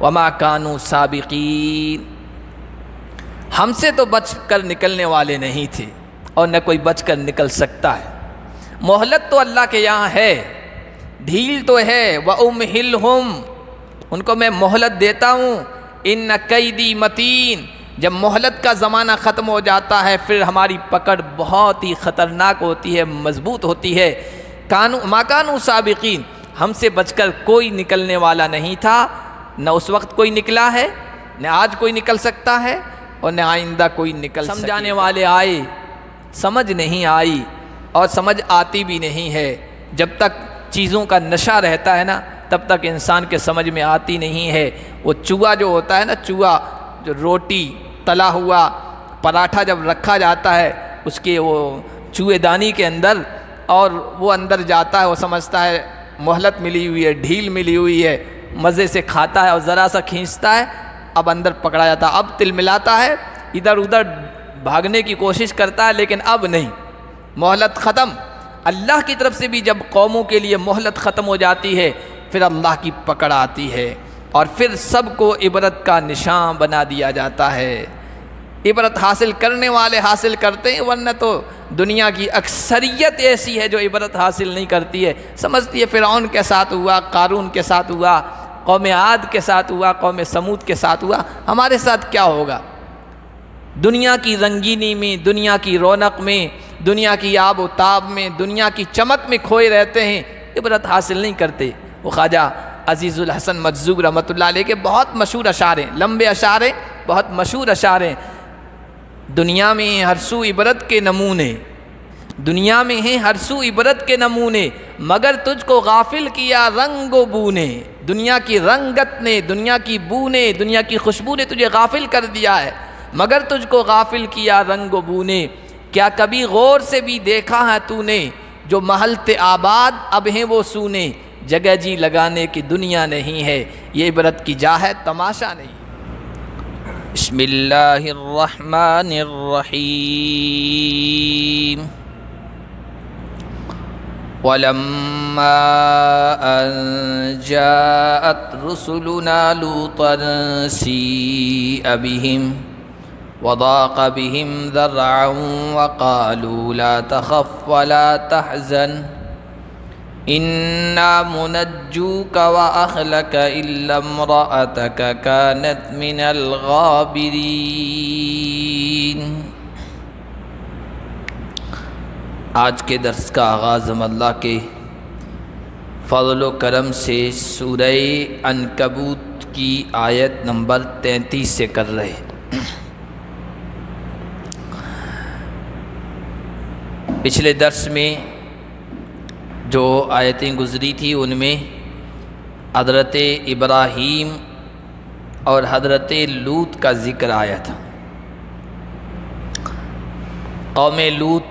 وما كانوا سابقین، ہم سے تو بچ کر نکلنے والے نہیں تھے اور نہ کوئی بچ کر نکل سکتا ہے۔ مہلت تو اللہ کے یہاں ہے، ڈھیل تو ہے، وَأُمْهِلْهُمْ، ان کو میں مہلت دیتا ہوں، ان کیدی متین، جب مہلت کا زمانہ ختم ہو جاتا ہے پھر ہماری پکڑ بہت ہی خطرناک ہوتی ہے، مضبوط ہوتی ہے۔ ما کانوا سابقین، ہم سے بچ کر کوئی نکلنے والا نہیں تھا، نہ اس وقت کوئی نکلا ہے، نہ آج کوئی نکل سکتا ہے اور نہ آئندہ کوئی نکل سکتا ہے۔ سمجھانے والے آئے، سمجھ نہیں آئی اور سمجھ آتی بھی نہیں ہے۔ جب تک چیزوں کا نشہ رہتا ہے نا تب تک انسان کے سمجھ میں آتی نہیں ہے۔ وہ چوہا جو ہوتا ہے نا، چوہا جو روٹی تلا ہوا پراٹھا جب رکھا جاتا ہے اس کے وہ چوہے دانی کے اندر، اور وہ اندر جاتا ہے، وہ سمجھتا ہے مہلت ملی ہوئی ہے، ڈھیل ملی ہوئی ہے، مزے سے کھاتا ہے اور ذرا سا کھینچتا ہے، اب اندر پکڑا جاتا ہے، اب تل ملاتا ہے، ادھر ادھر بھاگنے کی کوشش کرتا ہے لیکن اب نہیں، مہلت ختم۔ اللہ کی طرف سے بھی جب قوموں کے لیے مہلت ختم ہو جاتی ہے پھر اللہ کی پکڑ آتی ہے اور پھر سب کو عبرت کا نشان بنا دیا جاتا ہے۔ عبرت حاصل کرنے والے حاصل کرتے ہیں، ورنہ تو دنیا کی اکثریت ایسی ہے جو عبرت حاصل نہیں کرتی ہے، سمجھتی ہے فرعون کے ساتھ ہوا، قارون کے ساتھ ہوا، قوم عاد کے ساتھ ہوا، قوم سمود کے ساتھ ہوا، ہمارے ساتھ کیا ہوگا؟ دنیا کی رنگینی میں، دنیا کی رونق میں، دنیا کی آب و تاب میں، دنیا کی چمک میں کھوئے رہتے ہیں، عبرت حاصل نہیں کرتے۔ وہ خواجہ عزیز الحسن مجذوب رحمۃ اللہ علیہ کے بہت مشہور اشعار ہیں، لمبے اشعار ہیں، بہت مشہور اشعار ہیں۔ دنیا میں ہیں ہر سو عبرت کے نمونے، دنیا میں ہیں ہر سو عبرت کے نمونے، مگر تجھ کو غافل کیا رنگ و بو نے، دنیا کی رنگت نے، دنیا کی بو نے، دنیا کی خوشبو نے تجھے غافل کر دیا ہے، مگر تجھ کو غافل کیا رنگ و بو نے۔ کیا کبھی غور سے بھی دیکھا ہے تو نے، جو محل تھے آباد اب ہیں وہ سونے، جگہ جی لگانے کی دنیا نہیں ہے، یہ عبرت کی جا ہے، تماشا نہیں۔ بسم اللہ الرحمن الرحیم۔ وَلَمَّا أَن جَاءَتْ رُسُلُنَا لُوطًا سِيءَ بِهِمْ وَضَاقَ بِهِمْ ذَرْعًا وَقَالُوا لَا تَخَفْ وَلَا تَحْزَنْ إِنَّا مُنَجُّوكَ وَأَهْلَكَ إِلَّا امْرَأَتَكَ كَانَتْ مِنَ الْغَابِرِينَ۔ آج کے درس کا آغاز ہم اللہ کے فضل و کرم سے سورہ عنکبوت کی آیت نمبر 33 سے کر رہے ہیں۔ پچھلے درس میں جو آیتیں گزری تھی ان میں حضرت ابراہیم اور حضرت لوط کا ذکر آیا تھا۔ قوم لوط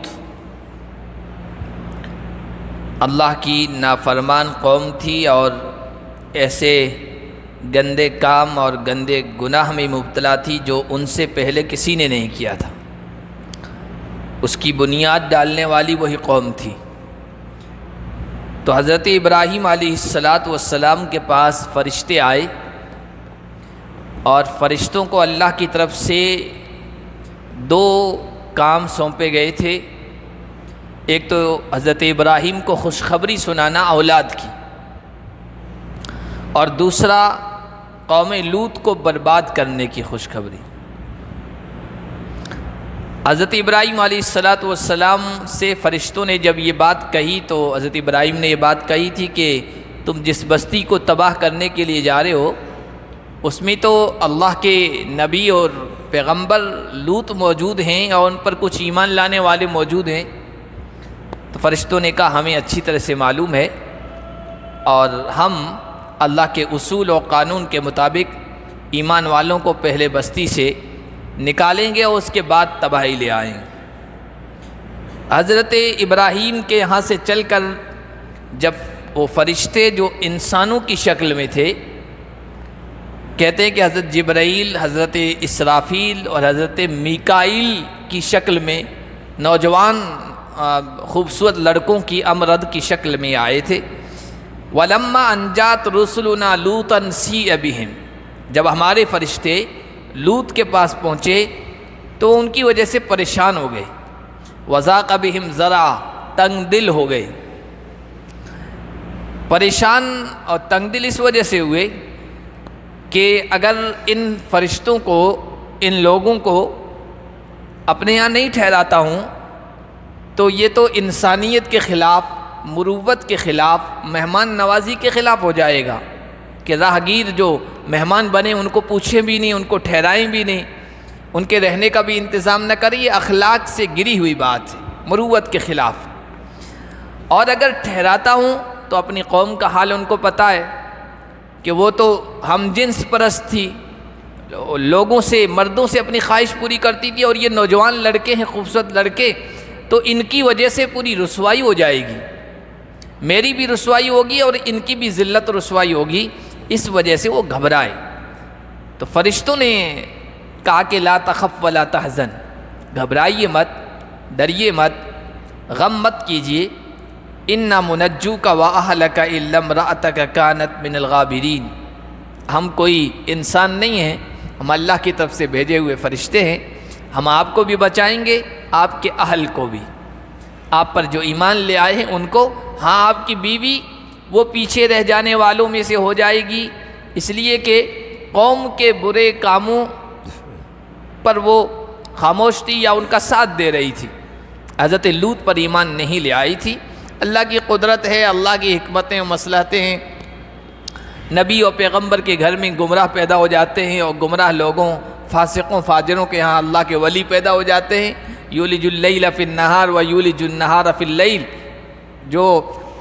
اللہ کی نافرمان قوم تھی اور ایسے گندے کام اور گندے گناہ میں مبتلا تھی جو ان سے پہلے کسی نے نہیں کیا تھا، اس کی بنیاد ڈالنے والی وہی قوم تھی۔ تو حضرت ابراہیم علیہ السلام کے پاس فرشتے آئے اور فرشتوں کو اللہ کی طرف سے دو کام سونپے گئے تھے۔ ایک تو حضرت ابراہیم کو خوشخبری سنانا اولاد کی، اور دوسرا قوم لوط کو برباد کرنے کی خوشخبری۔ حضرت ابراہیم علیہ السلام سے فرشتوں نے جب یہ بات کہی تو حضرت ابراہیم نے یہ بات کہی تھی کہ تم جس بستی کو تباہ کرنے کے لیے جا رہے ہو اس میں تو اللہ کے نبی اور پیغمبر لوط موجود ہیں اور ان پر کچھ ایمان لانے والے موجود ہیں۔ تو فرشتوں نے کہا ہمیں اچھی طرح سے معلوم ہے اور ہم اللہ کے اصول و قانون کے مطابق ایمان والوں کو پہلے بستی سے نکالیں گے اور اس کے بعد تباہی لے آئیں گے۔ حضرت ابراہیم کے یہاں سے چل کر جب وہ فرشتے جو انسانوں کی شکل میں تھے، کہتے ہیں کہ حضرت جبرائیل، حضرت اسرافیل اور حضرت میکائیل کی شکل میں نوجوان خوبصورت لڑکوں کی امرد کی شکل میں آئے تھے۔ وَلَمَّا أَن جَاءَتْ رُسُلُنَا لُوطًا سِيءَ بِهِمْ، جب ہمارے فرشتے لوط کے پاس پہنچے تو ان کی وجہ سے پریشان ہو گئے، وضاق بہم ذرعا، تنگ دل ہو گئے۔ پریشان اور تنگ دل اس وجہ سے ہوئے کہ اگر ان فرشتوں کو، ان لوگوں کو اپنے یہاں نہیں ٹھہراتا ہوں تو یہ تو انسانیت کے خلاف، مروت کے خلاف، مہمان نوازی کے خلاف ہو جائے گا کہ راہگیر جو مہمان بنے ان کو پوچھیں بھی نہیں، ان کو ٹھہرائیں بھی نہیں، ان کے رہنے کا بھی انتظام نہ کریں۔ یہ اخلاق سے گری ہوئی بات ہے، مروت کے خلاف۔ اور اگر ٹھہراتا ہوں تو اپنی قوم کا حال ان کو پتہ ہے کہ وہ تو ہم جنس پرست تھی، لوگوں سے، مردوں سے اپنی خواہش پوری کرتی تھی، اور یہ نوجوان لڑکے ہیں، خوبصورت لڑکے، تو ان کی وجہ سے پوری رسوائی ہو جائے گی، میری بھی رسوائی ہوگی اور ان کی بھی ذلت و رسوائی ہوگی۔ اس وجہ سے وہ گھبرائے۔ تو فرشتوں نے کہا کہ لا تخف ولا تحزن، گھبرائیے مت، ڈریے مت، غم مت کیجیے، انا منجوک واہلک الا امرأتک کانت من الغابرین، ہم کوئی انسان نہیں ہیں، ہم اللہ کی طرف سے بھیجے ہوئے فرشتے ہیں، ہم آپ کو بھی بچائیں گے، آپ کے اہل کو بھی، آپ پر جو ایمان لے آئے ہیں ان کو۔ ہاں آپ کی بیوی وہ پیچھے رہ جانے والوں میں سے ہو جائے گی، اس لیے کہ قوم کے برے کاموں پر وہ خاموش تھی یا ان کا ساتھ دے رہی تھی، حضرت لوط پر ایمان نہیں لے آئی تھی۔ اللہ کی قدرت ہے، اللہ کی حکمتیں و مصلحتیں ہیں، نبی اور پیغمبر کے گھر میں گمراہ پیدا ہو جاتے ہیں، اور گمراہ لوگوں، فاسقوں، فاجروں کے ہاں اللہ کے ولی پیدا ہو جاتے ہیں۔ یولج اللیل فی النہار و یولج النہار فی اللیل، جو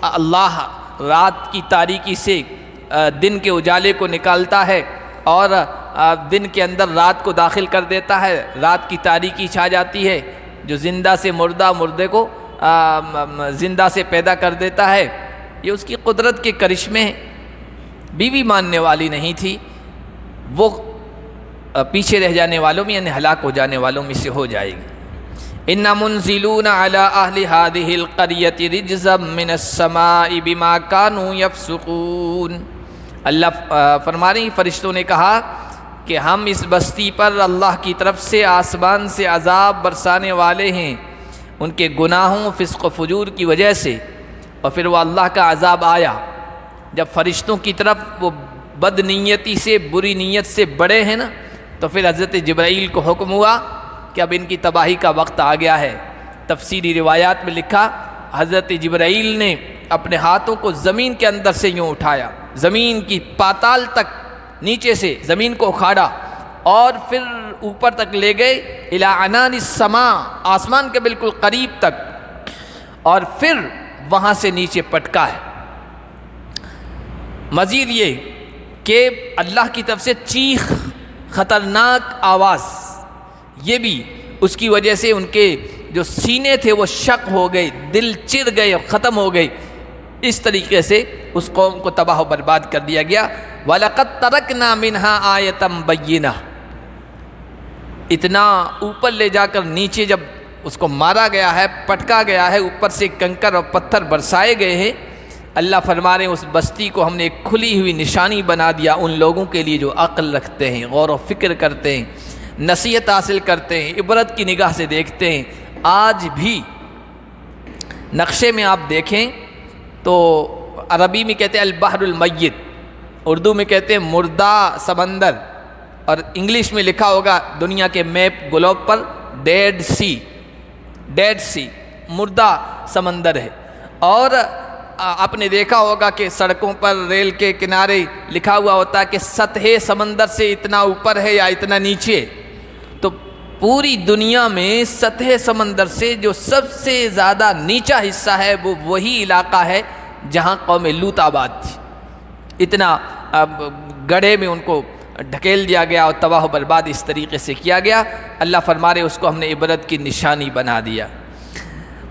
اللہ رات کی تاریکی سے دن کے اجالے کو نکالتا ہے اور دن کے اندر رات کو داخل کر دیتا ہے، رات کی تاریکی چھا جاتی ہے، جو زندہ سے مردہ، مردے کو زندہ سے پیدا کر دیتا ہے، یہ اس کی قدرت کے کرشمے ہیں۔ بیوی ماننے والی نہیں تھی، وہ پیچھے رہ جانے والوں میں، یعنی ہلاک ہو جانے والوں میں سے ہو جائے گی۔ اِنَّ مُنزِلُونَ عَلَىٰ أَهْلِ هَٰذِهِ الْقَرْيَةِ رِجْزًا مِّنَ السَّمَاءِ بِمَا كَانُوا يَفْسُقُونَ۔ اللہ فرما رہے ہیں، فرشتوں نے کہا کہ ہم اس بستی پر اللہ کی طرف سے آسمان سے عذاب برسانے والے ہیں ان کے گناہوں، فسق و فجور کی وجہ سے۔ اور پھر وہ اللہ کا عذاب آیا جب فرشتوں کی طرف وہ بد نیتی سے، بری نیت سے بڑے ہیں نا، تو پھر حضرت جبرائیل کو حکم ہوا کہ اب ان کی تباہی کا وقت آ گیا ہے۔ تفسیری روایات میں لکھا، حضرت جبرائیل نے اپنے ہاتھوں کو زمین کے اندر سے یوں اٹھایا، زمین کی پاتال تک، نیچے سے زمین کو اکھاڑا اور پھر اوپر تک لے گئے، الی عنان السماء، آسمان کے بالکل قریب تک، اور پھر وہاں سے نیچے پٹکا ہے۔ مزید یہ کہ اللہ کی طرف سے چیخ، خطرناک آواز، یہ بھی اس کی وجہ سے ان کے جو سینے تھے وہ شق ہو گئے، دل چر گئے، ختم ہو گئے۔ اس طریقے سے اس قوم کو تباہ و برباد کر دیا گیا۔ وَلَقَدْ تَرَكْنَا مِنْهَا آیَةً بَيِّنَةً، اتنا اوپر لے جا کر نیچے جب اس کو مارا گیا ہے، پٹکا گیا ہے، اوپر سے کنکر اور پتھر برسائے گئے ہیں، اللہ فرما رہے ہیں اس بستی کو ہم نے ایک کھلی ہوئی نشانی بنا دیا ان لوگوں کے لیے جو عقل رکھتے ہیں، غور و فکر کرتے ہیں، نصیحت حاصل کرتے ہیں، عبرت کی نگاہ سے دیکھتے ہیں۔ آج بھی نقشے میں آپ دیکھیں تو عربی میں کہتے ہیں البحر المیت، اردو میں کہتے ہیں مردہ سمندر، اور انگلش میں لکھا ہوگا دنیا کے map Globe per did see, did see, مردہ سمندر ہے۔ اور آپ نے دیکھا ہوگا کہ سڑکوں پر، ریل کے کنارے لکھا ہوا ہوتا ہے کہ سطح سمندر سے اتنا اوپر ہے یا اتنا نیچے۔ تو پوری دنیا میں سطح سمندر سے جو سب سے زیادہ نیچا حصہ ہے وہ وہی علاقہ ہے جہاں قوم لوط آباد تھی۔ اتنا گڑھے میں ان کو ڈھکیل دیا گیا اور تباہ و برباد اس طریقے سے کیا گیا۔ اللہ فرما رہے اس کو ہم نے عبرت کی نشانی بنا دیا۔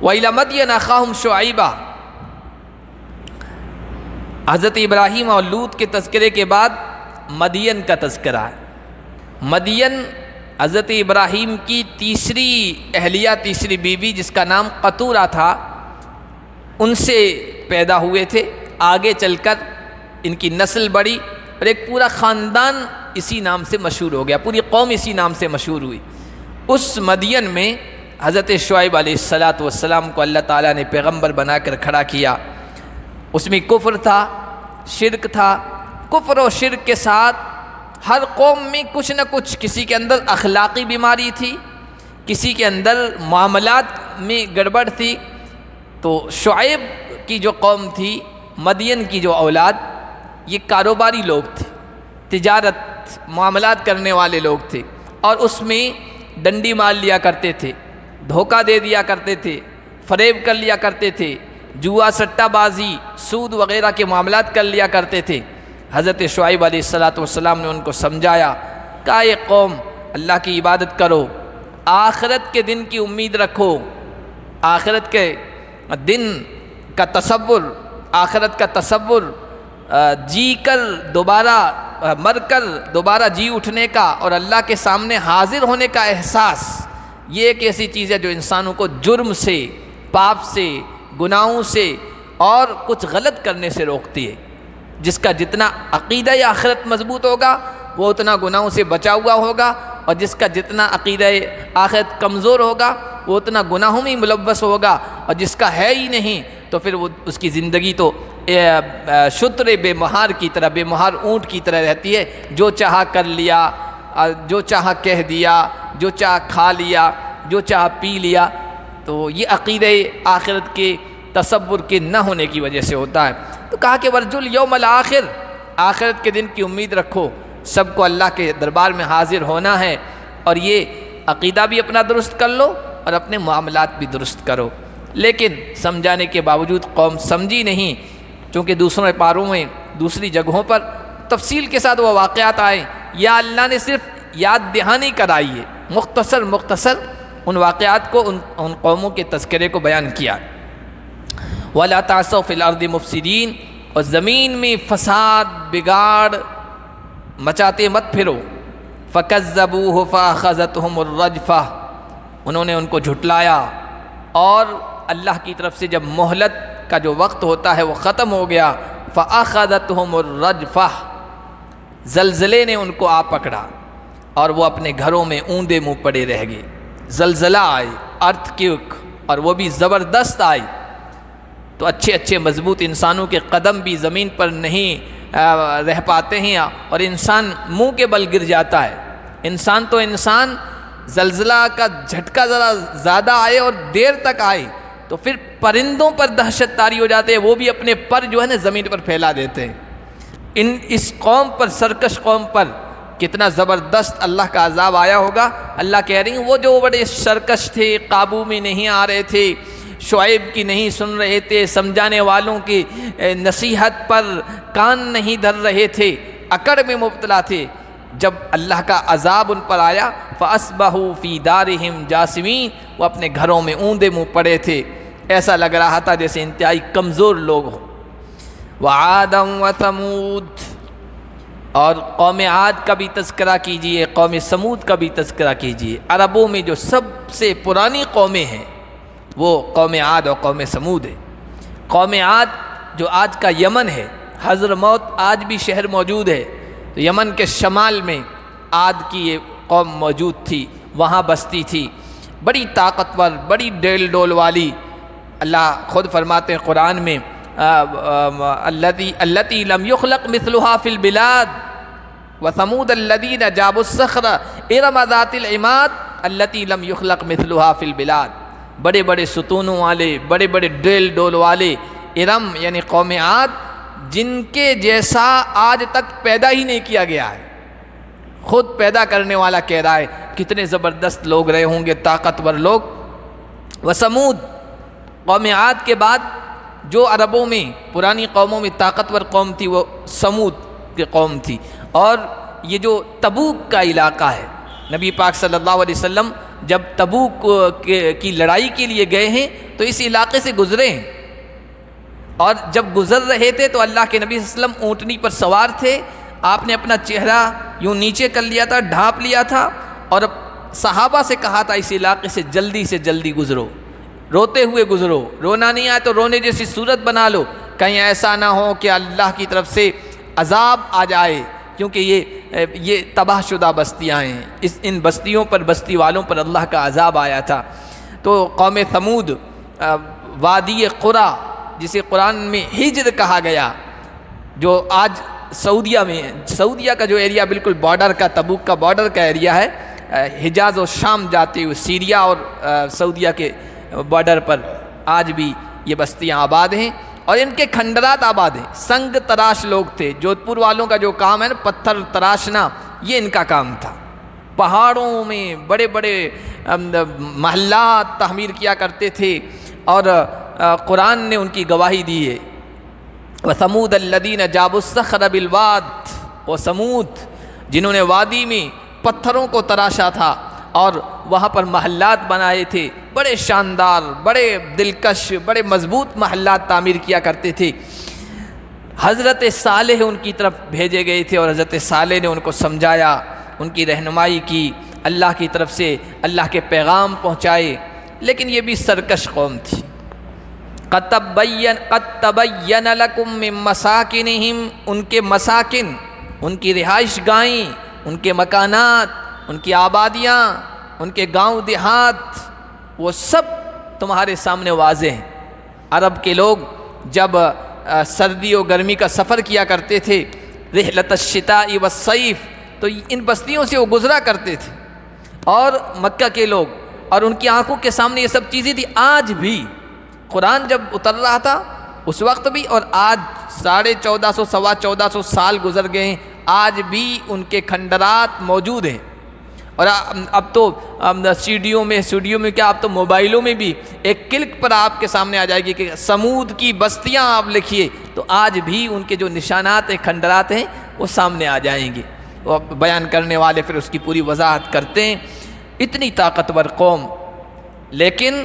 وَإِلَى مَدْيَنَ أَخَاهُمْ شُعَيْبًا، حضرت ابراہیم اور لوط کے تذکرے کے بعد مدین کا تذکرہ ہے۔ مدین حضرت ابراہیم کی تیسری اہلیہ، تیسری بیوی جس کا نام قطورہ تھا، ان سے پیدا ہوئے تھے۔ آگے چل کر ان کی نسل بڑھی اور ایک پورا خاندان اسی نام سے مشہور ہو گیا، پوری قوم اسی نام سے مشہور ہوئی۔ اس مدین میں حضرت شعیب علیہ السلام کو اللہ تعالیٰ نے پیغمبر بنا کر کھڑا کیا۔ اس میں کفر تھا، شرک تھا۔ کفر و شرک کے ساتھ ہر قوم میں کچھ نہ کچھ، کسی کے اندر اخلاقی بیماری تھی، کسی کے اندر معاملات میں گڑبڑ تھی۔ تو شعیب کی جو قوم تھی، مدین کی جو اولاد، یہ کاروباری لوگ تھے، تجارت معاملات کرنے والے لوگ تھے، اور اس میں ڈنڈی مار لیا کرتے تھے، دھوکہ دے دیا کرتے تھے، فریب کر لیا کرتے تھے، جوا سٹہ بازی سود وغیرہ کے معاملات کر لیا کرتے تھے۔ حضرت شعیب علیہ السلام نے ان کو سمجھایا، کہا یہ قوم اللہ کی عبادت کرو، آخرت کے دن کی امید رکھو، آخرت کے دن کا تصور، آخرت کا تصور، جی کر دوبارہ مر کر دوبارہ جی اٹھنے کا اور اللہ کے سامنے حاضر ہونے کا احساس، یہ ایک ایسی چیز ہے جو انسانوں کو جرم سے، پاپ سے، گناہوں سے اور کچھ غلط کرنے سے روکتی ہے۔ جس کا جتنا عقیدہ آخرت مضبوط ہوگا وہ اتنا گناہوں سے بچا ہوا ہوگا، اور جس کا جتنا عقیدہ آخرت کمزور ہوگا وہ اتنا گناہوں میں ملوث ہوگا، اور جس کا ہے ہی نہیں تو پھر وہ اس کی زندگی تو شتر بے مہار کی طرح، بے مہار اونٹ کی طرح رہتی ہے، جو چاہا کر لیا، جو چاہا کہہ دیا، جو چاہا کھا لیا، جو چاہا پی لیا۔ تو یہ عقیدہ آخرت کے تصور کے نہ ہونے کی وجہ سے ہوتا ہے۔ تو کہا کہ ورجو الیوم الآخر، آخرت کے دن کی امید رکھو، سب کو اللہ کے دربار میں حاضر ہونا ہے، اور یہ عقیدہ بھی اپنا درست کر لو اور اپنے معاملات بھی درست کرو۔ لیکن سمجھانے کے باوجود قوم سمجھی نہیں، چونکہ دوسرے پاروں میں، دوسری جگہوں پر تفصیل کے ساتھ وہ واقعات آئے، یا اللہ نے صرف یاد دہانی کرائی ہے، مختصر ان واقعات کو، ان قوموں کے تذکرے کو بیان کیا۔ وَلَا تَعْثَوْا فِي الْأَرْضِ مُفْسِدِينَ، اور زمین میں فساد بگاڑ مچاتے مت پھرو۔ فَكَذَّبُوهُ فَأَخَذَتْهُمُ الرَّجْفَةُ، انہوں نے ان کو جھٹلایا، اور اللہ کی طرف سے جب مہلت کا جو وقت ہوتا ہے وہ ختم ہو گیا، فَأَخَذَتْهُمُ الرَّجْفَةُ، زلزلے نے ان کو آ پکڑا، اور وہ اپنے گھروں میں اوندے منہ پڑے رہ گئے۔ زلزلہ آئے، ارتھ کیوک، اور وہ بھی زبردست آئی، تو اچھے اچھے مضبوط انسانوں کے قدم بھی زمین پر نہیں رہ پاتے ہیں، اور انسان منہ کے بل گر جاتا ہے۔ انسان تو انسان، زلزلہ کا جھٹکا ذرا زیادہ آئے اور دیر تک آئے تو پھر پرندوں پر دہشت طاری ہو جاتے ہیں، وہ بھی اپنے پر جو ہے نا زمین پر پھیلا دیتے ہیں۔ اس قوم پر، سرکش قوم پر کتنا زبردست اللہ کا عذاب آیا ہوگا۔ اللہ کہہ رہی ہیں وہ جو بڑے سرکش تھے، قابو میں نہیں آ رہے تھے، شعیب کی نہیں سن رہے تھے، سمجھانے والوں کی نصیحت پر کان نہیں دھر رہے تھے، اکڑ میں مبتلا تھے، جب اللہ کا عذاب ان پر آیا، فَأَصْبَحُوا فِي دَارِهِمْ جَاثِمِينَ، وہ اپنے گھروں میں اوندے منہ پڑے تھے، ایسا لگ رہا تھا جیسے انتہائی کمزور لوگ ہوں۔ وَعَادًا وَثَمُودَ، اور قوم عاد کا بھی تذکرہ کیجئے، قوم سمود کا بھی تذکرہ کیجئے۔ عربوں میں جو سب سے پرانی قومیں ہیں وہ قوم عاد اور قوم سمود ہے۔ قوم عاد جو آج کا یمن ہے، حضرموت آج بھی شہر موجود ہے، تو یمن کے شمال میں عاد کی یہ قوم موجود تھی، وہاں بستی تھی، بڑی طاقتور، بڑی ڈیل ڈول والی۔ اللہ خود فرماتے ہیں قرآن میں، التی لم یخلق مثلها فی البلاد وثمود الذین جابوا الصخر ارم ذات العماد التی لم یخلق مثلها فی البلاد، بڑے بڑے ستونوں والے، بڑے بڑے ڈیل ڈول والے، ارم یعنی قوم عاد، جن کے جیسا آج تک پیدا ہی نہیں کیا گیا ہے۔ خود پیدا کرنے والا کہہ رہا ہے کتنے زبردست لوگ رہے ہوں گے، طاقتور لوگ۔ وثمود، قوم عاد کے بعد جو عربوں میں پرانی قوموں میں طاقتور قوم تھی وہ سمود کی قوم تھی۔ اور یہ جو تبوک کا علاقہ ہے، نبی پاک صلی اللہ علیہ وسلم جب تبوک کی لڑائی کے لیے گئے ہیں تو اس علاقے سے گزرے ہیں، اور جب گزر رہے تھے تو اللہ کے نبی صلی اللہ علیہ وسلم اونٹنی پر سوار تھے، آپ نے اپنا چہرہ یوں نیچے کر لیا تھا، ڈھانپ لیا تھا، اور صحابہ سے کہا تھا اس علاقے سے جلدی گزرو، روتے ہوئے گزرو، رونا نہیں آئے تو رونے جیسی صورت بنا لو، کہیں ایسا نہ ہو کہ اللہ کی طرف سے عذاب آ جائے، کیونکہ یہ تباہ شدہ بستیاں ہیں، ان بستیوں پر، بستی والوں پر اللہ کا عذاب آیا تھا۔ تو قوم ثمود وادی قرا جسے قرآن میں ہجر کہا گیا، جو آج سعودیہ میں، سعودیہ کا جو ایریا بالکل بارڈر کا، تبوک کا بارڈر کا ایریا ہے، حجاز و شام جاتے ہوئے سیریا اور سعودیہ کے بارڈر پر آج بھی یہ بستیاں آباد ہیں، اور ان کے کھنڈرات آباد ہیں۔ سنگ تراش لوگ تھے، جودھپور والوں کا جو کام ہے نا پتھر تراشنا، یہ ان کا کام تھا۔ پہاڑوں میں بڑے بڑے محلات تعمیر کیا کرتے تھے، اور قرآن نے ان کی گواہی دی ہے۔ وَثَمُودَ الَّذِينَ جَابُوا الصَّخْرَ بِالْوَادِ، وہ سمود جنہوں نے وادی میں پتھروں کو تراشا تھا اور وہاں پر محلات بنائے تھے، بڑے شاندار، بڑے دلکش، بڑے مضبوط محلات تعمیر کیا کرتے تھے۔ حضرت صالح ان کی طرف بھیجے گئے تھے، اور حضرت صالح نے ان کو سمجھایا، ان کی رہنمائی کی، اللہ کی طرف سے اللہ کے پیغام پہنچائے، لیکن یہ بھی سرکش قوم تھی۔ قد تبین لکم من مساکنہم، ان کے مساکن، ان کی رہائش گاہیں، ان کے مکانات، ان کی آبادیاں، ان کے گاؤں دیہات، وہ سب تمہارے سامنے واضح ہیں۔ عرب کے لوگ جب سردی و گرمی کا سفر کیا کرتے تھے، رحلۃ الشتاء والصیف، تو ان بستیوں سے وہ گزرا کرتے تھے، اور مکہ کے لوگ، اور ان کی آنکھوں کے سامنے یہ سب چیزیں تھیں۔ آج بھی قرآن جب اتر رہا تھا اس وقت بھی، اور آج 1450 سوا 1400 سال گزر گئے ہیں، آج بھی ان کے کھنڈرات موجود ہیں۔ اور اب تو سیڈیوں میں کیا، اب تو موبائلوں میں بھی ایک کلک پر آپ کے سامنے آ جائے گی کہ سمود کی بستیاں آپ لکھیے، تو آج بھی ان کے جو نشانات ہیں، کھنڈرات ہیں، وہ سامنے آ جائیں گے۔ وہ بیان کرنے والے پھر اس کی پوری وضاحت کرتے ہیں۔ اتنی طاقتور قوم، لیکن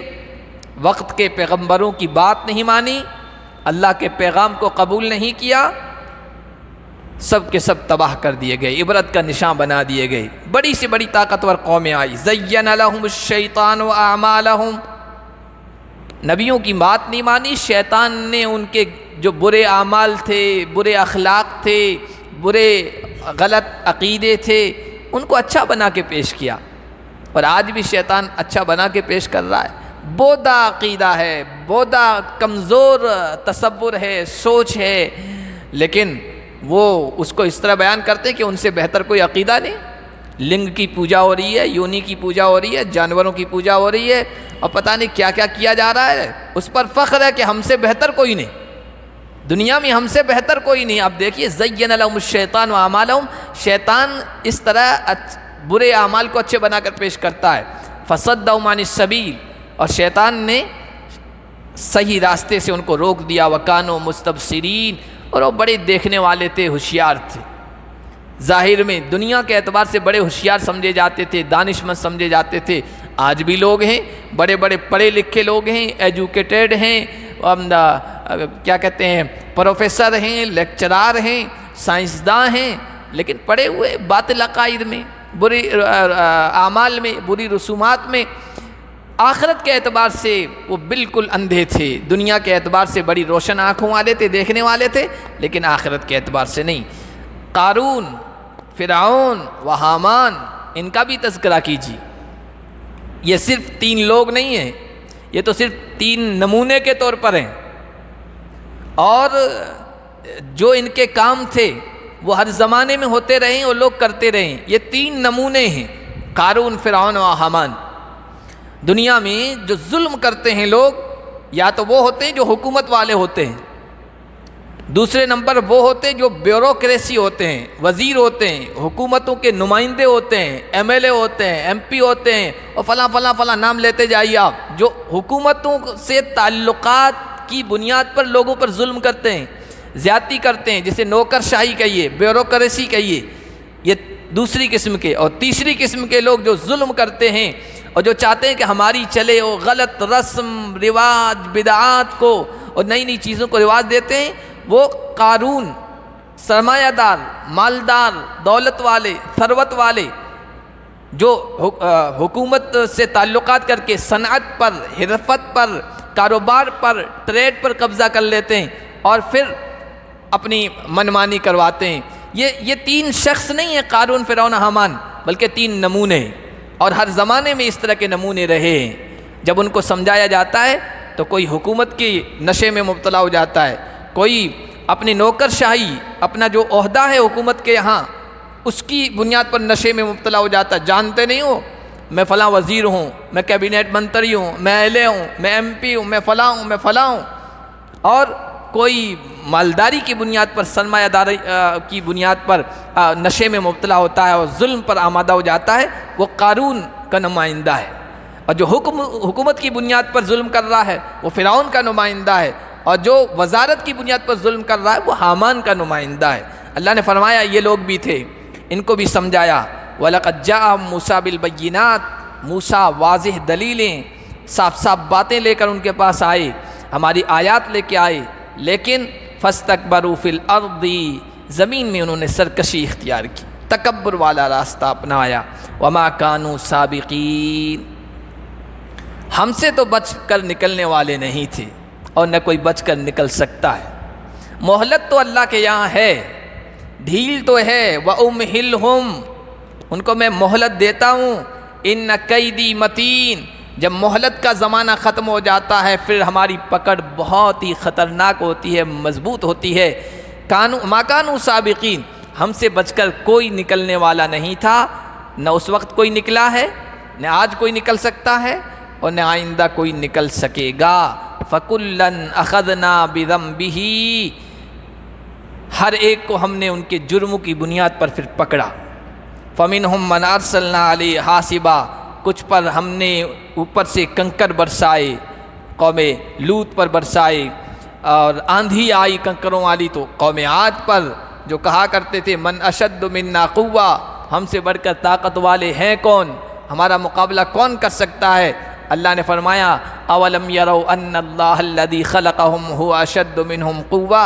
وقت کے پیغمبروں کی بات نہیں مانی، اللہ کے پیغام کو قبول نہیں کیا، سب کے سب تباہ کر دیے گئے، عبرت کا نشان بنا دیے گئے۔ بڑی سے بڑی طاقتور قومیں آئی۔ زین لہم الشیطان اعمالہم، نبیوں کی بات نہیں مانی، شیطان نے ان کے جو برے اعمال تھے، برے اخلاق تھے، برے غلط عقیدے تھے، ان کو اچھا بنا کے پیش کیا، اور آج بھی شیطان اچھا بنا کے پیش کر رہا ہے۔ بودا عقیدہ ہے، بودا کمزور تصور ہے، سوچ ہے، لیکن وہ اس کو اس طرح بیان کرتے ہیں کہ ان سے بہتر کوئی عقیدہ نہیں۔ لنگ کی پوجا ہو رہی ہے، یونی کی پوجا ہو رہی ہے، جانوروں کی پوجا ہو رہی ہے، اور پتہ نہیں کیا کیا کیا جا رہا ہے۔ اس پر فخر ہے کہ ہم سے بہتر کوئی نہیں، دنیا میں ہم سے بہتر کوئی نہیں۔ اب دیکھیے، زین لہم الشیطان اعمالہم، شیطان اس طرح برے اعمال کو اچھے بنا کر پیش کرتا ہے۔ فصدہم عن السبیل، اور شیطان نے صحیح راستے سے ان کو روک دیا۔ وکانوا مستبصرین، اور وہ بڑے دیکھنے والے تھے، ہوشیار تھے، ظاہر میں دنیا کے اعتبار سے بڑے ہوشیار سمجھے جاتے تھے، دانشمند سمجھے جاتے تھے۔ آج بھی لوگ ہیں، بڑے بڑے پڑھے لکھے لوگ ہیں، ایجوکیٹڈ ہیں، کیا کہتے ہیں، پروفیسر ہیں، لیکچرار ہیں، سائنسداں ہیں، لیکن پڑے ہوئے باطل عقائد میں، برے اعمال میں، بری رسومات میں۔ آخرت کے اعتبار سے وہ بالکل اندھے تھے، دنیا کے اعتبار سے بڑی روشن آنکھوں والے تھے، دیکھنے والے تھے، لیکن آخرت کے اعتبار سے نہیں۔ قارون، فرعون و حامان، ان کا بھی تذکرہ کیجیے۔ یہ صرف 3 لوگ نہیں ہیں، یہ تو صرف 3 نمونے کے طور پر ہیں، اور جو ان کے کام تھے وہ ہر زمانے میں ہوتے رہے اور لوگ کرتے رہے۔ یہ 3 نمونے ہیں، قارون، فرعون و حامان۔ دنیا میں جو ظلم کرتے ہیں لوگ، یا تو وہ ہوتے ہیں جو حکومت والے ہوتے ہیں، دوسرے نمبر وہ ہوتے ہیں جو بیوروکریسی ہوتے ہیں، وزیر ہوتے ہیں، حکومتوں کے نمائندے ہوتے ہیں، ایم ایل اے ہوتے ہیں، ایم پی ہوتے ہیں، اور فلاں فلاں فلاں نام لیتے جائیے آپ، جو حکومتوں سے تعلقات کی بنیاد پر لوگوں پر ظلم کرتے ہیں، زیادتی کرتے ہیں، جسے نوکر شاہی کہیے، بیوروکریسی کہیے۔ یہ دوسری قسم کے۔ اور تیسری قسم کے لوگ جو ظلم کرتے ہیں اور جو چاہتے ہیں کہ ہماری چلے، وہ غلط رسم رواج بدعات کو اور نئی نئی چیزوں کو رواج دیتے ہیں، وہ قارون، سرمایہ دار، مالدار، دولت والے، ثروت والے، جو حکومت سے تعلقات کر کے صنعت پر، حرفت پر، کاروبار پر، ٹریڈ پر قبضہ کر لیتے ہیں، اور پھر اپنی منمانی کرواتے ہیں۔ یہ تین شخص نہیں ہیں قارون، فرعون، حامان، بلکہ تین نمونے، اور ہر زمانے میں اس طرح کے نمونے رہے ہیں۔ جب ان کو سمجھایا جاتا ہے تو کوئی حکومت کی نشے میں مبتلا ہو جاتا ہے، کوئی اپنی نوکر شاہی، اپنا جو عہدہ ہے حکومت کے یہاں، اس کی بنیاد پر نشے میں مبتلا ہو جاتا ہے۔ جانتے نہیں ہو میں فلاں وزیر ہوں، میں کیبنٹ منتری ہوں، میں ایم ایل اے ہوں، میں ایم پی ہوں، میں فلاں ہوں، میں فلاں ہوں۔ اور کوئی مالداری کی بنیاد پر، سرمایہ داری کی بنیاد پر نشے میں مبتلا ہوتا ہے اور ظلم پر آمادہ ہو جاتا ہے، وہ قارون کا نمائندہ ہے۔ اور جو حکومت کی بنیاد پر ظلم کر رہا ہے وہ فرعون کا نمائندہ ہے، اور جو وزارت کی بنیاد پر ظلم کر رہا ہے وہ حامان کا نمائندہ ہے۔ اللہ نے فرمایا یہ لوگ بھی تھے، ان کو بھی سمجھایا۔ وَلَقَدْ جَاءَهُم مُوسَىٰ بِالْبَيِّنَاتِ، موسیٰ واضح دلیلیں، صاف صاف باتیں لے کر ان کے پاس آئے، ہماری آیات لے کے آئے، لیکن فَاسْتَكْبَرُوا فِي الْأَرْضِ، زمین میں انہوں نے سرکشی اختیار کی، تکبر والا راستہ اپنایا۔ وَمَا كَانُوا سَابِقِينَ، ہم سے تو بچ کر نکلنے والے نہیں تھے، اور نہ کوئی بچ کر نکل سکتا ہے۔ مہلت تو اللہ کے یہاں ہے، ڈھیل تو ہے۔ وَأُمْهِلْهُمْ، ان کو میں مہلت دیتا ہوں۔ إِنَّ كَيْدِي مَتِينٌ، جب مہلت کا زمانہ ختم ہو جاتا ہے پھر ہماری پکڑ بہت ہی خطرناک ہوتی ہے، مضبوط ہوتی ہے۔ مَا كَانُوا سَابِقِينَ، ہم سے بچ کر کوئی نکلنے والا نہیں تھا، نہ اس وقت کوئی نکلا ہے، نہ آج کوئی نکل سکتا ہے، اور نہ آئندہ کوئی نکل سکے گا۔ فَكُلًّا أَخَذْنَا بِذَنبِهِ، ہر ایک کو ہم نے ان کے جرموں کی بنیاد پر پھر پکڑا۔ فَمِنْهُمْ مَنْ أَرْسَلْنَا عَلَيْهِ حَاصِبًا، کچھ پر ہم نے اوپر سے کنکر برسائے، قوم لوط پر برسائے، اور آندھی آئی کنکروں والی تو قوم عاد پر، جو کہا کرتے تھے من اشد منا قوہ، ہم سے بڑھ کر طاقت والے ہیں کون، ہمارا مقابلہ کون کر سکتا ہے؟ اللہ نے فرمایا اولم یروا ان اللہ الذی خلقہم هو اشد منہم قوہ،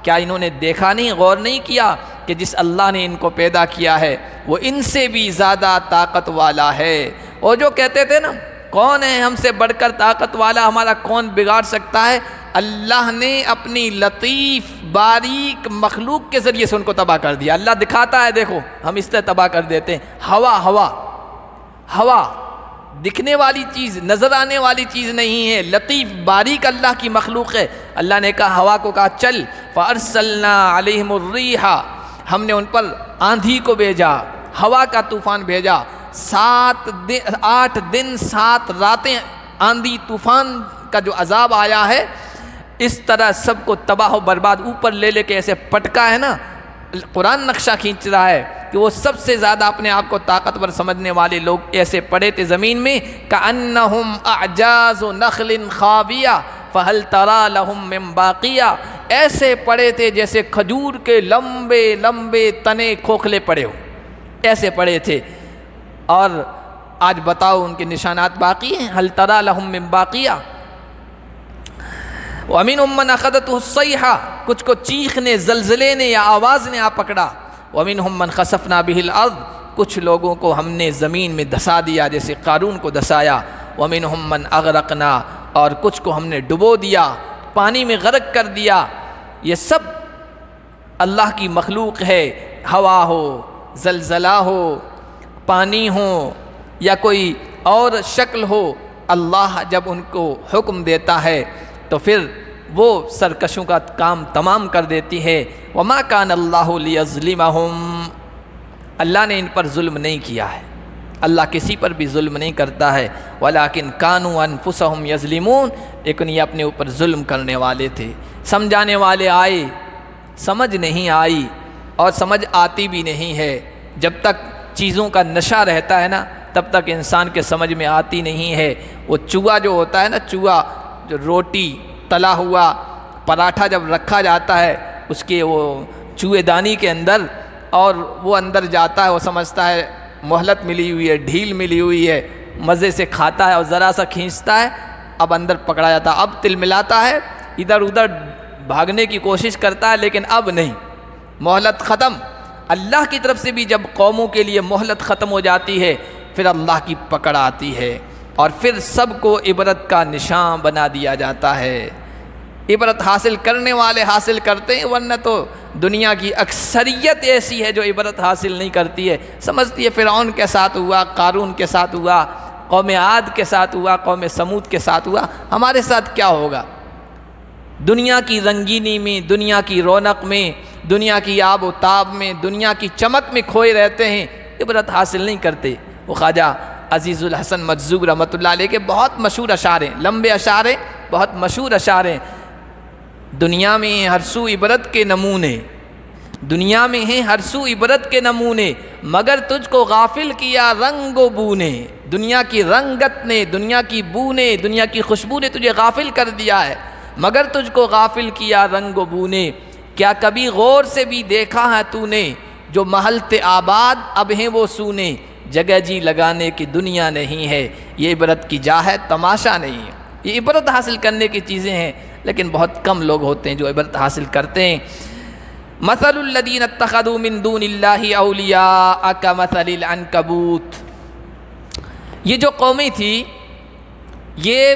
کیا انہوں نے دیکھا نہیں، غور نہیں کیا کہ جس اللہ نے ان کو پیدا کیا ہے وہ ان سے بھی زیادہ طاقت والا ہے؟ اور جو کہتے تھے نا کون ہے ہم سے بڑھ کر طاقت والا، ہمارا کون بگاڑ سکتا ہے، اللہ نے اپنی لطیف باریک مخلوق کے ذریعے سے ان کو تباہ کر دیا۔ اللہ دکھاتا ہے دیکھو ہم اس طرح تباہ کر دیتے ہیں۔ ہوا دکھنے والی چیز، نظر آنے والی چیز نہیں ہے، لطیف باریک اللہ کی مخلوق ہے۔ اللہ نے کہا ہوا کو کہا چل، فَأَرْسَلْنَا عَلَيْهِمُ الرِّيحَ، ہم نے ان پر آندھی کو بھیجا، ہوا کا طوفان بھیجا، 8 دن 7 راتیں آندھی طوفان کا جو عذاب آیا ہے، اس طرح سب کو تباہ و برباد اوپر لے لے کے ایسے پٹکا ہے نا۔ قرآن نقشہ کھینچ رہا ہے کہ وہ سب سے زیادہ اپنے آپ کو طاقتور سمجھنے والے لوگ ایسے پڑے تھے زمین میں، کأنہم اعجاز نخل خاویہ فہل تری لہم من باقیہ، ایسے پڑے تھے جیسے کھجور کے لمبے لمبے تنے کھوکھلے پڑے ہو، ایسے پڑے تھے۔ اور آج بتاؤ ان کے نشانات باقی ہیں؟ ہل تری لہم من باقیہ؟ وَمِنْهُمْ مَنْ أَخَذَتْهُ الصَّيْحَةُ، کچھ کو چیخ نے، زلزلے نے یا آواز نے آ پکڑا۔ وَمِنْهُمْ مَنْ خَسَفْنَا بِهِ الْأَرْضِ، کچھ لوگوں کو ہم نے زمین میں دھسا دیا جیسے قارون کو دھسایا۔ وَمِنْهُمْ مَنْ أَغْرَقْنَا، اور کچھ کو ہم نے ڈبو دیا، پانی میں غرق کر دیا۔ یہ سب اللہ کی مخلوق ہے، ہوا ہو، زلزلہ ہو، پانی ہو یا کوئی اور شکل ہو، اللہ جب ان کو حکم دیتا ہے تو پھر وہ سرکشوں کا کام تمام کر دیتی ہے۔ وَمَا كَانَ اللَّهُ لِيَظْلِمَهُمْ، اللہ نے ان پر ظلم نہیں کیا ہے، اللہ کسی پر بھی ظلم نہیں کرتا ہے۔ وَلَكِنْ كَانُوا أَنفُسَهُمْ يَظْلِمُونَ، لیکن یہ اپنے اوپر ظلم کرنے والے تھے۔ سمجھانے والے آئے، سمجھ نہیں آئی، اور سمجھ آتی بھی نہیں ہے۔ جب تک چیزوں کا نشہ رہتا ہے نا تب تک انسان کے سمجھ میں آتی نہیں ہے۔ وہ چوہا جو ہوتا ہے نا، چوہا جو روٹی تلا ہوا پراٹھا جب رکھا جاتا ہے اس کے وہ چوہے دانی کے اندر، اور وہ اندر جاتا ہے، وہ سمجھتا ہے مہلت ملی ہوئی ہے، ڈھیل ملی ہوئی ہے، مزے سے کھاتا ہے اور ذرا سا کھینچتا ہے، اب اندر پکڑا جاتا ہے، اب تل ملاتا ہے، ادھر ادھر بھاگنے کی کوشش کرتا ہے، لیکن اب نہیں، مہلت ختم۔ اللہ کی طرف سے بھی جب قوموں کے لیے مہلت ختم ہو جاتی ہے پھر اللہ کی پکڑ آتی ہے، اور پھر سب کو عبرت کا نشان بنا دیا جاتا ہے۔ عبرت حاصل کرنے والے حاصل کرتے ہیں، ورنہ تو دنیا کی اکثریت ایسی ہے جو عبرت حاصل نہیں کرتی ہے، سمجھتی ہے فرعون کے ساتھ ہوا، قارون کے ساتھ ہوا، قوم عاد کے ساتھ ہوا، قوم سمود کے ساتھ ہوا، ہمارے ساتھ کیا ہوگا؟ دنیا کی رنگینی میں، دنیا کی رونق میں، دنیا کی آب و تاب میں، دنیا کی چمک میں کھوئے رہتے ہیں، عبرت حاصل نہیں کرتے۔ وہ خواجہ عزیز الحسن مجذوب رحمۃ اللہ علیہ کے بہت مشہور اشعار ہیں، لمبے اشعار ہیں، بہت مشہور اشعار ہیں۔ دنیا میں ہر سو عبرت کے نمونے، دنیا میں ہیں ہر سو عبرت کے نمونے، مگر تجھ کو غافل کیا رنگ و بو نے۔ دنیا کی رنگت نے، دنیا کی بو نے، دنیا کی خوشبو نے تجھے غافل کر دیا ہے، مگر تجھ کو غافل کیا رنگ و بو نے۔ کیا کبھی غور سے بھی دیکھا ہے تو نے، جو محل تھے آباد اب ہیں وہ سونے۔ جگہ جی لگانے کی دنیا نہیں ہے، یہ عبرت کی جا ہے تماشا نہیں ہے۔ یہ عبرت حاصل کرنے کی چیزیں ہیں، لیکن بہت کم لوگ ہوتے ہیں جو عبرت حاصل کرتے ہیں۔ مثل الذین اتخذوا من دون اللہ اولیاء کمثل العنکبوت، یہ جو قومیں تھی یہ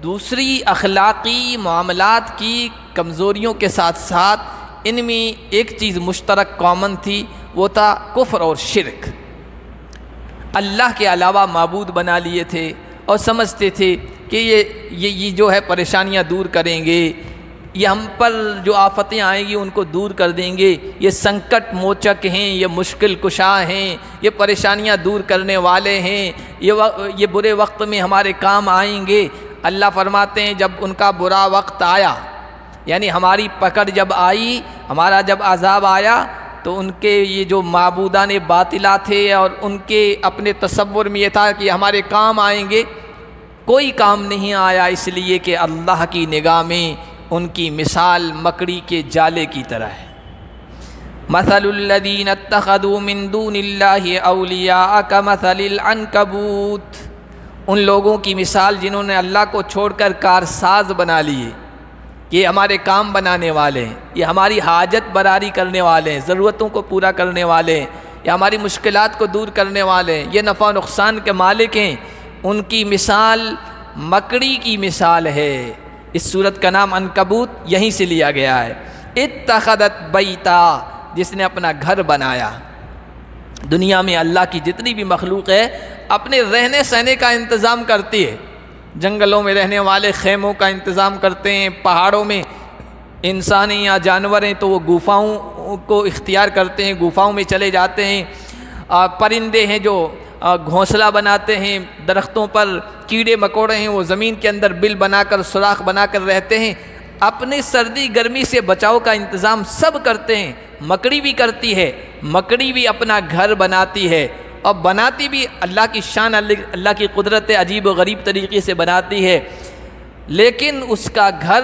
دوسری اخلاقی معاملات کی کمزوریوں کے ساتھ ساتھ ان میں ایک چیز مشترک کامن تھی، وہ تھا کفر اور شرک۔ اللہ کے علاوہ معبود بنا لیے تھے اور سمجھتے تھے کہ یہ جو ہے پریشانیاں دور کریں گے، یہ ہم پر جو آفتیں آئیں گی ان کو دور کر دیں گے، یہ سنکٹ موچک ہیں، یہ مشکل کشا ہیں، یہ پریشانیاں دور کرنے والے ہیں، یہ برے وقت میں ہمارے کام آئیں گے۔ اللہ فرماتے ہیں جب ان کا برا وقت آیا، یعنی ہماری پکڑ جب آئی، ہمارا جب عذاب آیا، تو ان کے یہ جو معبودان باطلہ تھے اور ان کے اپنے تصور میں یہ تھا کہ ہمارے کام آئیں گے، کوئی کام نہیں آیا، اس لیے کہ اللہ کی نگاہ میں ان کی مثال مکڑی کے جالے کی طرح ہے۔ مثل الذین اتخذوا من دون اللہ اولیاء کمثل العنکبوت، ان لوگوں کی مثال جنہوں نے اللہ کو چھوڑ کر کارساز بنا لیے، یہ ہمارے کام بنانے والے ہیں، یہ ہماری حاجت براری کرنے والے ہیں، ضرورتوں کو پورا کرنے والے ہیں، یہ ہماری مشکلات کو دور کرنے والے ہیں، یہ نفع و نقصان کے مالک ہیں، ان کی مثال مکڑی کی مثال ہے۔ اس سورت کا نام عنکبوت یہیں سے لیا گیا ہے۔ اتخذت بیتا، جس نے اپنا گھر بنایا۔ دنیا میں اللہ کی جتنی بھی مخلوق ہے اپنے رہنے سہنے کا انتظام کرتی ہے، جنگلوں میں رہنے والے خیموں کا انتظام کرتے ہیں، پہاڑوں میں انسان یا جانور ہیں تو وہ گفاؤں کو اختیار کرتے ہیں، گفاؤں میں چلے جاتے ہیں، پرندے ہیں جو گھونسلہ بناتے ہیں درختوں پر، کیڑے مکوڑے ہیں وہ زمین کے اندر بل بنا کر سوراخ بنا کر رہتے ہیں، اپنی سردی گرمی سے بچاؤ کا انتظام سب کرتے ہیں۔ مکڑی بھی کرتی ہے، مکڑی بھی اپنا گھر بناتی ہے، اور بناتی بھی اللہ کی شان، اللہ کی قدرت عجیب و غریب طریقے سے بناتی ہے، لیکن اس کا گھر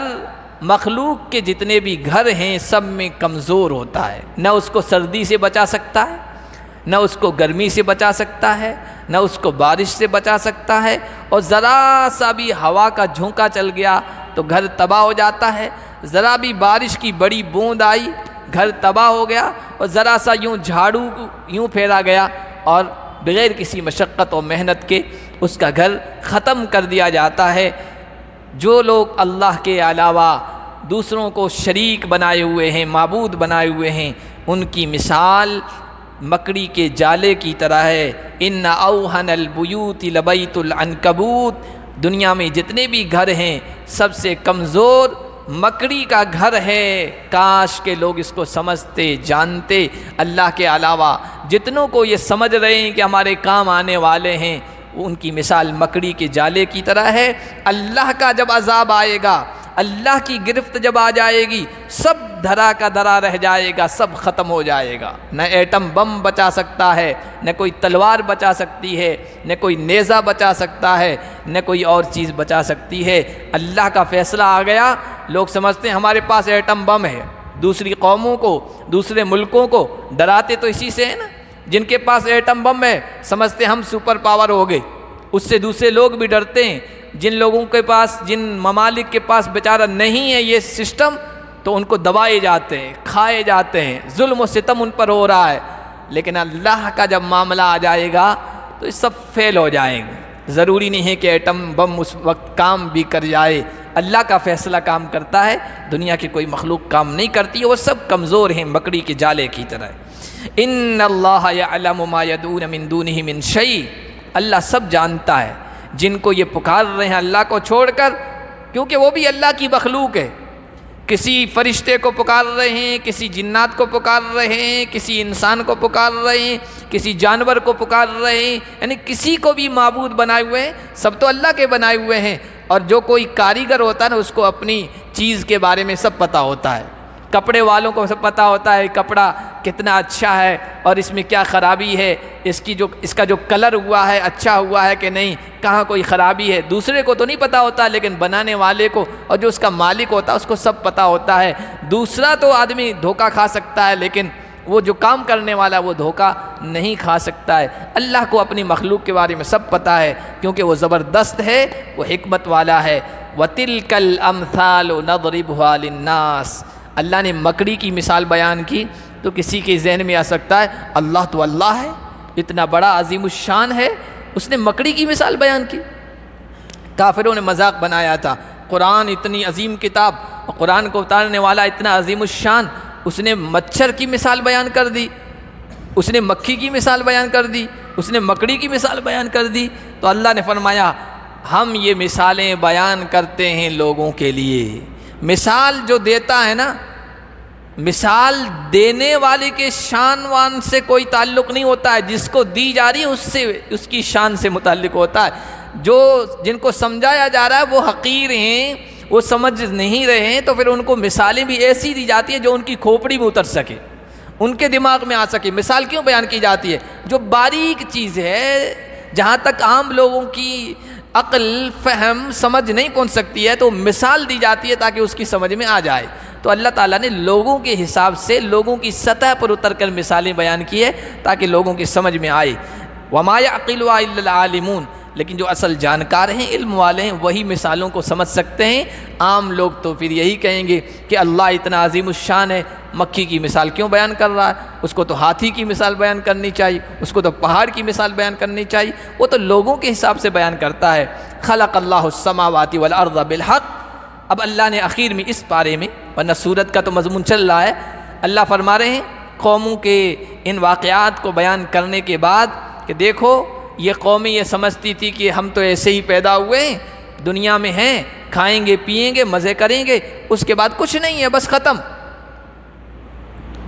مخلوق کے جتنے بھی گھر ہیں سب میں کمزور ہوتا ہے، نہ اس کو سردی سے بچا سکتا ہے، نہ اس کو گرمی سے بچا سکتا ہے، نہ اس کو بارش سے بچا سکتا ہے، اور ذرا سا بھی ہوا کا جھونکا چل گیا تو گھر تباہ ہو جاتا ہے، ذرا بھی بارش کی بڑی بوند آئی گھر تباہ ہو گیا، اور ذرا سا یوں جھاڑو یوں پھیرا گیا اور بغیر کسی مشقت اور محنت کے اس کا گھر ختم کر دیا جاتا ہے۔ جو لوگ اللہ کے علاوہ دوسروں کو شریک بنائے ہوئے ہیں، معبود بنائے ہوئے ہیں، ان کی مثال مکڑی کے جالے کی طرح ہے۔ ان اوہن البیوت لبیت العنکبوت، دنیا میں جتنے بھی گھر ہیں سب سے کمزور مکڑی کا گھر ہے۔ کاش کہ لوگ اس کو سمجھتے جانتے، اللہ کے علاوہ جتنوں کو یہ سمجھ رہے ہیں کہ ہمارے کام آنے والے ہیں، ان کی مثال مکڑی کے جالے کی طرح ہے۔ اللہ کا جب عذاب آئے گا، اللہ کی گرفت جب آ جائے گی، سب دھرا کا دھرا رہ جائے گا، سب ختم ہو جائے گا۔ نہ ایٹم بم بچا سکتا ہے، نہ کوئی تلوار بچا سکتی ہے، نہ کوئی نیزہ بچا سکتا ہے، نہ کوئی اور چیز بچا سکتی ہے۔ اللہ کا فیصلہ آ گیا، لوگ سمجھتے ہیں ہمارے پاس ایٹم بم ہے، دوسری قوموں کو، دوسرے ملکوں کو ڈراتے تو اسی سے ہیں نا، جن کے پاس ایٹم بم ہے سمجھتے ہم سپر پاور ہو گئے، اس سے دوسرے لوگ بھی ڈرتے ہیں۔ جن لوگوں کے پاس، جن ممالک کے پاس بیچارہ نہیں ہے یہ سسٹم، تو ان کو دبائے جاتے ہیں، کھائے جاتے ہیں، ظلم و ستم ان پر ہو رہا ہے۔ لیکن اللہ کا جب معاملہ آ جائے گا تو یہ سب فیل ہو جائیں گے۔ ضروری نہیں ہے کہ ایٹم بم اس وقت کام بھی کر جائے، اللہ کا فیصلہ کام کرتا ہے، دنیا کی کوئی مخلوق کام نہیں کرتی ہے، وہ سب کمزور ہیں مکڑی کے جالے کی طرح۔ ان اللہ یعلم ما یدعون من دونہ من شیء، اللہ سب جانتا ہے جن کو یہ پکار رہے ہیں اللہ کو چھوڑ کر، کیونکہ وہ بھی اللہ کی مخلوق ہے۔ کسی فرشتے کو پکار رہے ہیں، کسی جنات کو پکار رہے ہیں، کسی انسان کو پکار رہے ہیں، کسی جانور کو پکار رہے ہیں، یعنی کسی کو بھی معبود بنائے ہوئے ہیں، سب تو اللہ کے بنائے ہوئے ہیں۔ اور جو کوئی کاریگر ہوتا ہے نا، اس کو اپنی چیز کے بارے میں سب پتہ ہوتا ہے۔ کپڑے والوں کو سب پتہ ہوتا ہے کپڑا کتنا اچھا ہے اور اس میں کیا خرابی ہے، اس کا جو کلر ہوا ہے اچھا ہوا ہے کہ نہیں، کہاں کوئی خرابی ہے۔ دوسرے کو تو نہیں پتہ ہوتا، لیکن بنانے والے کو اور جو اس کا مالک ہوتا ہے اس کو سب پتہ ہوتا ہے۔ دوسرا تو آدمی دھوکہ کھا سکتا ہے، لیکن وہ جو کام کرنے والا وہ دھوکہ نہیں کھا سکتا ہے۔ اللہ کو اپنی مخلوق کے بارے میں سب پتہ ہے، کیونکہ وہ زبردست ہے، وہ حکمت والا ہے۔ وَتِلْكَ الْأَمْثَالُ نَضْرِبُهَا لِلنَّاسِ، اللہ نے مکڑی کی مثال بیان کی تو کسی کے ذہن میں آ سکتا ہے اللہ تو اللہ ہے، اتنا بڑا عظیم الشان ہے، اس نے مکڑی کی مثال بیان کی۔ کافروں نے مذاق بنایا تھا، قرآن اتنی عظیم کتاب، قرآن کو اتارنے والا اتنا عظیم الشان، اس نے مچھر کی مثال بیان کر دی، اس نے مکھی کی مثال بیان کر دی، اس نے مکڑی کی مثال بیان کر دی۔ تو اللہ نے فرمایا ہم یہ مثالیں بیان کرتے ہیں لوگوں کے لیے۔ مثال جو دیتا ہے نا، مثال دینے والے کے شان وان سے کوئی تعلق نہیں ہوتا ہے، جس کو دی جا رہی ہے اس کی شان سے متعلق ہوتا ہے۔ جن کو سمجھایا جا رہا ہے وہ حقیر ہیں، وہ سمجھ نہیں رہے ہیں، تو پھر ان کو مثالیں بھی ایسی دی جاتی ہیں جو ان کی کھوپڑی میں اتر سکے، ان کے دماغ میں آ سکے۔ مثال کیوں بیان کی جاتی ہے؟ جو باریک چیز ہے، جہاں تک عام لوگوں کی عقل فہم سمجھ نہیں پہنچ سکتی ہے، تو مثال دی جاتی ہے تاکہ اس کی سمجھ میں آ جائے۔ تو اللہ تعالیٰ نے لوگوں کے حساب سے لوگوں کی سطح پر اتر کر مثالیں بیان کی ہے تاکہ لوگوں کی سمجھ میں آئے۔ وَمَا يَعْقِلُهَا إِلَّا الْعَالِمُونَ، لیکن جو اصل جانکار ہیں، علم والے ہیں، وہی مثالوں کو سمجھ سکتے ہیں۔ عام لوگ تو پھر یہی کہیں گے کہ اللہ اتنا عظیم الشان ہے، مکھی کی مثال کیوں بیان کر رہا ہے؟ اس کو تو ہاتھی کی مثال بیان کرنی چاہیے، اس کو تو پہاڑ کی مثال بیان کرنی چاہیے، وہ تو لوگوں کے حساب سے بیان کرتا ہے۔ خلق اللہ السماوات والارض بالحق، اب اللہ نے آخر میں اس پارے میں، ورنہ سورت کا تو مضمون چل رہا ہے، اللہ فرما رہے ہیں قوموں کے ان واقعات کو بیان کرنے کے بعد کہ دیکھو یہ قومیں یہ سمجھتی تھی کہ ہم تو ایسے ہی پیدا ہوئے ہیں، دنیا میں ہیں، کھائیں گے پیئیں گے مزے کریں گے، اس کے بعد کچھ نہیں ہے، بس ختم،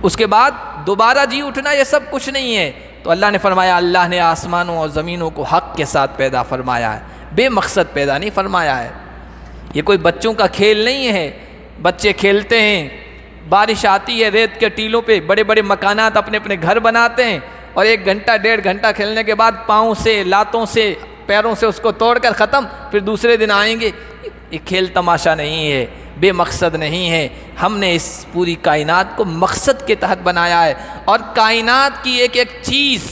اس کے بعد دوبارہ جی اٹھنا یہ سب کچھ نہیں ہے۔ تو اللہ نے فرمایا اللہ نے آسمانوں اور زمینوں کو حق کے ساتھ پیدا فرمایا ہے، بے مقصد پیدا نہیں فرمایا ہے۔ یہ کوئی بچوں کا کھیل نہیں ہے، بچے کھیلتے ہیں، بارش آتی ہے ریت کے ٹیلوں پہ بڑے بڑے مکانات اپنے اپنے گھر بناتے ہیں، اور 1 گھنٹہ 1.5 گھنٹہ کھیلنے کے بعد پاؤں سے لاتوں سے پیروں سے اس کو توڑ کر ختم، پھر دوسرے دن آئیں گے۔ یہ کھیل تماشا نہیں ہے، بے مقصد نہیں ہے۔ ہم نے اس پوری کائنات کو مقصد کے تحت بنایا ہے، اور کائنات کی ایک ایک چیز،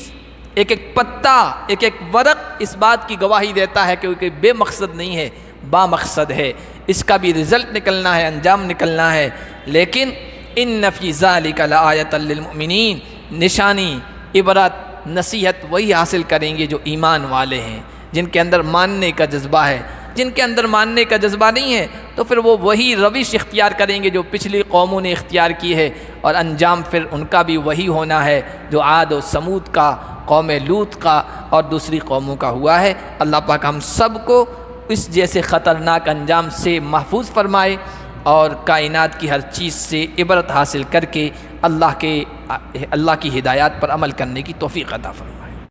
ایک ایک پتا، ایک ایک ورق اس بات کی گواہی دیتا ہے کہ وہ بے مقصد نہیں ہے، با مقصد ہے، اس کا بھی رزلٹ نکلنا ہے، انجام نکلنا ہے۔ لیکن ان فی ذلک لآیۃ للمؤمنین، نشانی، عبرت، نصیحت وہی حاصل کریں گے جو ایمان والے ہیں، جن کے اندر ماننے کا جذبہ ہے۔ جن کے اندر ماننے کا جذبہ نہیں ہے تو پھر وہ وہی روش اختیار کریں گے جو پچھلی قوموں نے اختیار کی ہے، اور انجام پھر ان کا بھی وہی ہونا ہے جو عاد و سمود کا، قوم لوط کا اور دوسری قوموں کا ہوا ہے۔ اللہ پاک ہم سب کو اس جیسے خطرناک انجام سے محفوظ فرمائے، اور کائنات کی ہر چیز سے عبرت حاصل کر کے اللہ کی ہدایات پر عمل کرنے کی توفیق عطا فرمائے۔